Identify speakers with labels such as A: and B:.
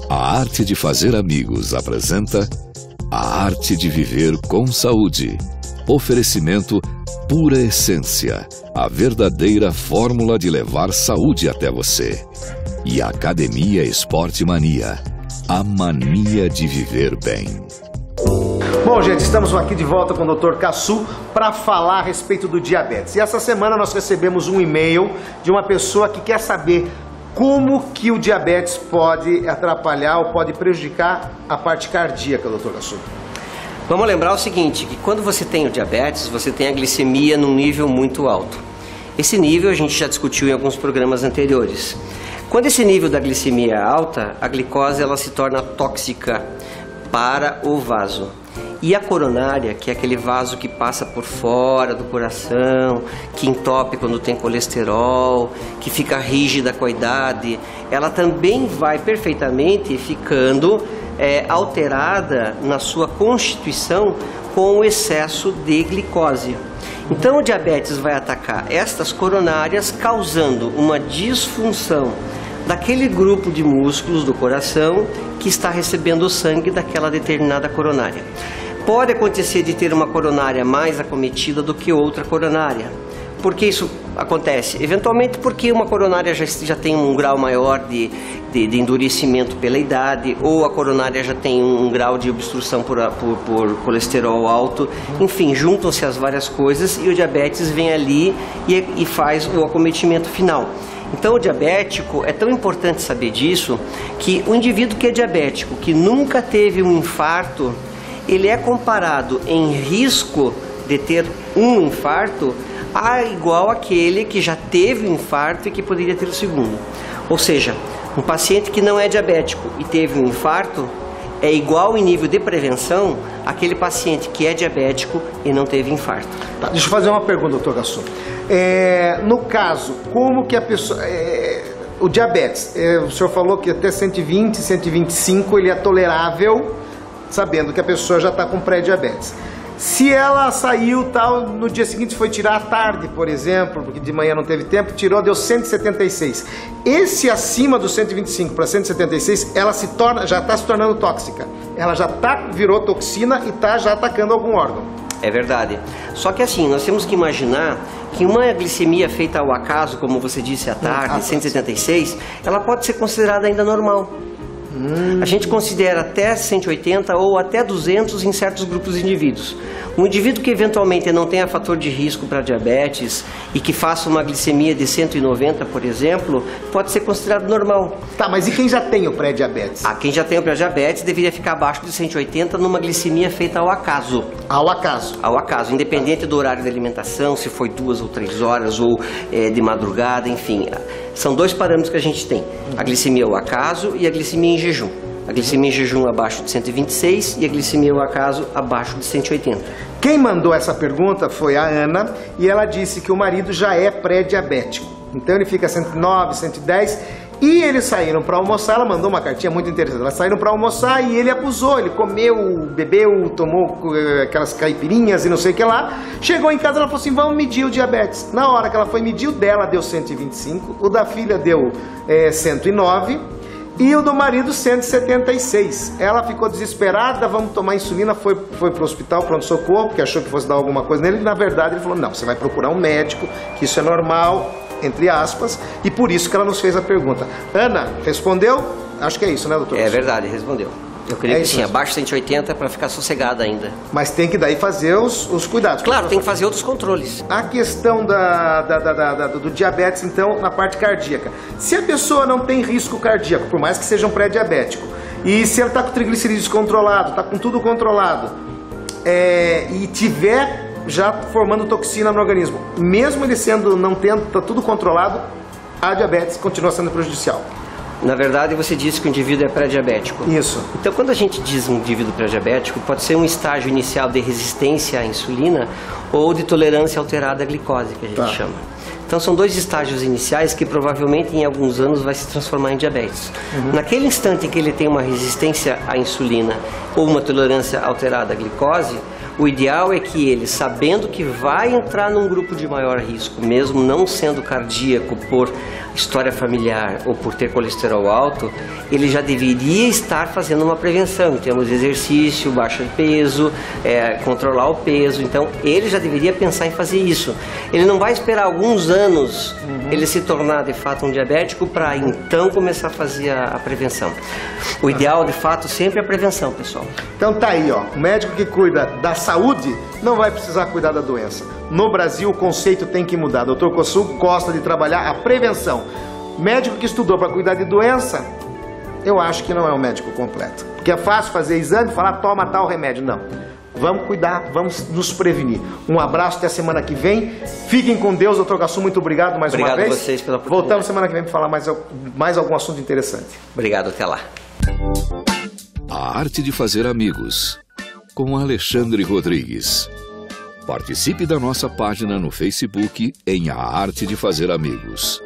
A: A Arte de Fazer Amigos apresenta A Arte de Viver com Saúde. Oferecimento Pura Essência, a verdadeira fórmula de levar saúde até você. E Academia Esporte Mania, a mania de viver bem.
B: Bom, gente, estamos aqui de volta com o Dr. Cassu para falar a respeito do diabetes. E essa semana nós recebemos um e-mail de uma pessoa que quer saber como que o diabetes pode atrapalhar ou pode prejudicar a parte cardíaca, Dr. Cassu.
C: Vamos lembrar o seguinte, que quando você tem o diabetes, você tem a glicemia num nível muito alto. Esse nível a gente já discutiu em alguns programas anteriores. Quando esse nível da glicemia é alta, a glicose ela se torna tóxica para o vaso. E a coronária, que é aquele vaso que passa por fora do coração, que entope quando tem colesterol, que fica rígida com a idade, ela também vai perfeitamente ficando alterada na sua constituição com o excesso de glicose. Então o diabetes vai atacar estas coronárias, causando uma disfunção daquele grupo de músculos do coração que está recebendo o sangue daquela determinada coronária. Pode acontecer de ter uma coronária mais acometida do que outra coronária. Por que isso acontece? Eventualmente porque uma coronária já tem um grau maior de endurecimento pela idade, ou a coronária já tem um grau de obstrução por colesterol alto. Enfim, juntam-se as várias coisas e o diabetes vem ali e faz o acometimento final. Então o diabético, é tão importante saber disso, que o indivíduo que é diabético, que nunca teve um infarto, ele é comparado em risco de ter um infarto igual aquele que já teve um infarto e que poderia ter o segundo. Ou seja, um paciente que não é diabético e teve um infarto é igual em nível de prevenção àquele paciente que é diabético e não teve infarto.
B: Tá, deixa eu fazer uma pergunta, Dr. Cassu. No caso, como que a pessoa... o diabetes, o senhor falou que até 120, 125 ele é tolerável, sabendo que a pessoa já está com pré-diabetes. Se ela saiu tal, no dia seguinte foi tirar à tarde, por exemplo, porque de manhã não teve tempo, tirou, deu 176. Esse acima do 125 para 176, ela já está se tornando tóxica. Ela já virou toxina e está já atacando algum órgão.
C: É verdade. Só que assim, nós temos que imaginar que uma glicemia feita ao acaso, como você disse à tarde, 176, ela pode ser considerada ainda normal. A gente considera até 180 ou até 200 em certos grupos de indivíduos. Um indivíduo que eventualmente não tenha fator de risco para diabetes e que faça uma glicemia de 190, por exemplo, pode ser considerado normal.
B: Tá, mas e quem já tem o pré-diabetes?
C: Quem já tem o pré-diabetes deveria ficar abaixo de 180 numa glicemia feita ao acaso.
B: Ao acaso?
C: Ao acaso, independente do horário de alimentação, se foi 2 ou 3 horas ou de madrugada, enfim. São dois parâmetros que a gente tem, a glicemia ao acaso e a glicemia em jejum. A glicemia em jejum abaixo de 126 e a glicemia ao acaso abaixo de 180.
B: Quem mandou essa pergunta foi a Ana e ela disse que o marido já é pré-diabético. Então ele fica 109, 110 e eles saíram para almoçar. Ela mandou uma cartinha muito interessante. Elas saíram para almoçar e ele abusou. Ele comeu, bebeu, tomou aquelas caipirinhas e não sei o que lá. Chegou em casa, ela falou assim, vamos medir o diabetes. Na hora que ela foi medir, o dela deu 125, o da filha deu 109 e o do marido 176. Ela ficou desesperada, vamos tomar insulina, foi para o hospital, pronto-socorro, porque achou que fosse dar alguma coisa nele. Na verdade ele falou, não, você vai procurar um médico, que isso é normal, entre aspas, e por isso que ela nos fez a pergunta. Ana, respondeu? Acho que é isso, né, doutor?
C: É verdade, respondeu. Eu creio que sim, abaixo de 180 para ficar sossegada ainda.
B: Mas tem que daí fazer os cuidados.
C: Claro, tem que fazer outros controles.
B: A questão do diabetes, então, na parte cardíaca. Se a pessoa não tem risco cardíaco, por mais que seja um pré-diabético, e se ela está com triglicerídeos controlado, está com tudo controlado, e tiver já formando toxina no organismo, mesmo ele não tendo, está tudo controlado, a diabetes continua sendo prejudicial.
C: Na verdade, você disse que o indivíduo é pré-diabético.
B: Isso.
C: Então, quando a gente diz um indivíduo pré-diabético, pode ser um estágio inicial de resistência à insulina ou de tolerância alterada à glicose, que a gente chama. Então, são dois estágios iniciais que provavelmente em alguns anos vai se transformar em diabetes. Naquele instante em que ele tem uma resistência à insulina ou uma tolerância alterada à glicose, o ideal é que ele, sabendo que vai entrar num grupo de maior risco, mesmo não sendo cardíaco por história familiar ou por ter colesterol alto, ele já deveria estar fazendo uma prevenção em termos de exercício, baixa de peso, controlar o peso. Então, ele já deveria pensar em fazer isso. Ele não vai esperar alguns anos ele se tornar de fato um diabético para então começar a fazer a prevenção. O ideal, de fato, sempre é a prevenção, pessoal.
B: Então tá aí, ó. O médico que cuida da saúde não vai precisar cuidar da doença. No Brasil, o conceito tem que mudar. Dr. Kossuth gosta de trabalhar a prevenção. Médico que estudou para cuidar de doença, eu acho que não é um médico completo. Porque é fácil fazer exame e falar, toma tal remédio. Não. Vamos cuidar, vamos nos prevenir. Um abraço, até a semana que vem. Fiquem com Deus, Dr. Kossuth, muito obrigado mais uma vez.
C: Obrigado a vocês pela oportunidade.
B: Voltamos semana que vem para falar mais algum assunto interessante.
C: Obrigado, até lá.
A: A Arte de Fazer Amigos, com Alexandre Rodrigues. Participe da nossa página no Facebook em A Arte de Fazer Amigos.